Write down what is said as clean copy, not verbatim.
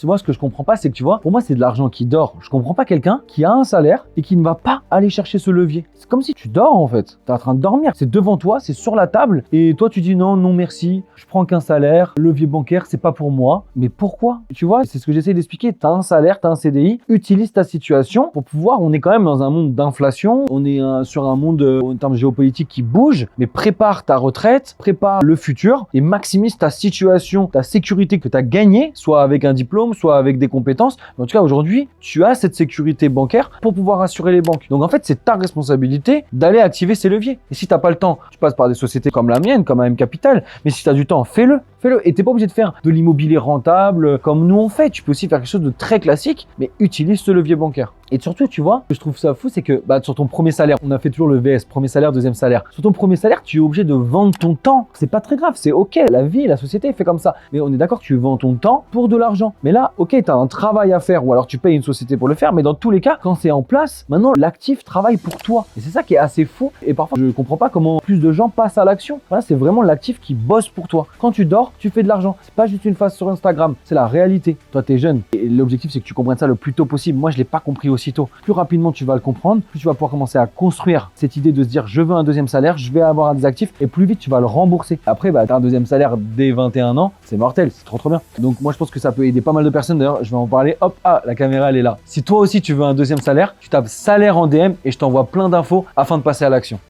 Moi, ce que je comprends pas, c'est que tu vois, pour moi, c'est de l'argent qui dort. Je comprends pas quelqu'un qui a un salaire et qui ne va pas aller chercher ce levier. C'est comme si tu dors en fait. Tu es en train de dormir. C'est devant toi, c'est sur la table et toi, tu dis non, non merci, je prends qu'un salaire, levier bancaire, c'est pas pour moi. Mais pourquoi? Tu vois, c'est ce que j'essaie d'expliquer. Tu as un salaire, tu as un CDI, utilise ta situation pour pouvoir. On est quand même dans un monde d'inflation, on est sur un monde en termes géopolitiques qui bouge, mais prépare ta retraite, prépare le futur et maximise ta situation, ta sécurité que tu as gagnée, soit avec un diplôme, soit avec des compétences. Mais en tout cas, aujourd'hui, tu as cette sécurité bancaire pour pouvoir assurer les banques. Donc en fait, c'est ta responsabilité d'aller activer ces leviers. Et si tu n'as pas le temps, tu passes par des sociétés comme la mienne, comme AM Capital. Mais si tu as du temps, fais-le. Fais-le. Et tu n'es pas obligé de faire de l'immobilier rentable comme nous on fait. Tu peux aussi faire quelque chose de très classique, mais utilise ce levier bancaire. Et surtout, tu vois, je trouve ça fou, c'est que sur ton premier salaire, on a fait toujours le VS, premier salaire, deuxième salaire. Sur ton premier salaire, tu es obligé de vendre ton temps. C'est pas très grave, c'est ok. La vie, la société fait comme ça. Mais on est d'accord, tu vends ton temps pour de l'argent. Mais là, ok, tu as un travail à faire ou alors tu payes une société pour le faire. Mais dans tous les cas, quand c'est en place, maintenant, l'actif travaille pour toi. Et c'est ça qui est assez fou. Et parfois, je comprends pas comment plus de gens passent à l'action. Voilà, c'est vraiment l'actif qui bosse pour toi. Quand tu dors, tu fais de l'argent. C'est pas juste une phase sur Instagram, c'est la réalité. Toi, tu es jeune. Et l'objectif, c'est que tu comprennes ça le plus tôt possible. Moi, je l'ai pas compris aussitôt. Plus rapidement tu vas le comprendre, plus tu vas pouvoir commencer à construire cette idée de se dire je veux un deuxième salaire, je vais avoir des actifs et plus vite tu vas le rembourser. Après, tu as un deuxième salaire dès 21 ans, c'est mortel, c'est trop bien. Donc moi je pense que ça peut aider pas mal de personnes. D'ailleurs, je vais en parler. Hop, la caméra elle est là. Si toi aussi tu veux un deuxième salaire, tu tapes salaire en DM et je t'envoie plein d'infos afin de passer à l'action.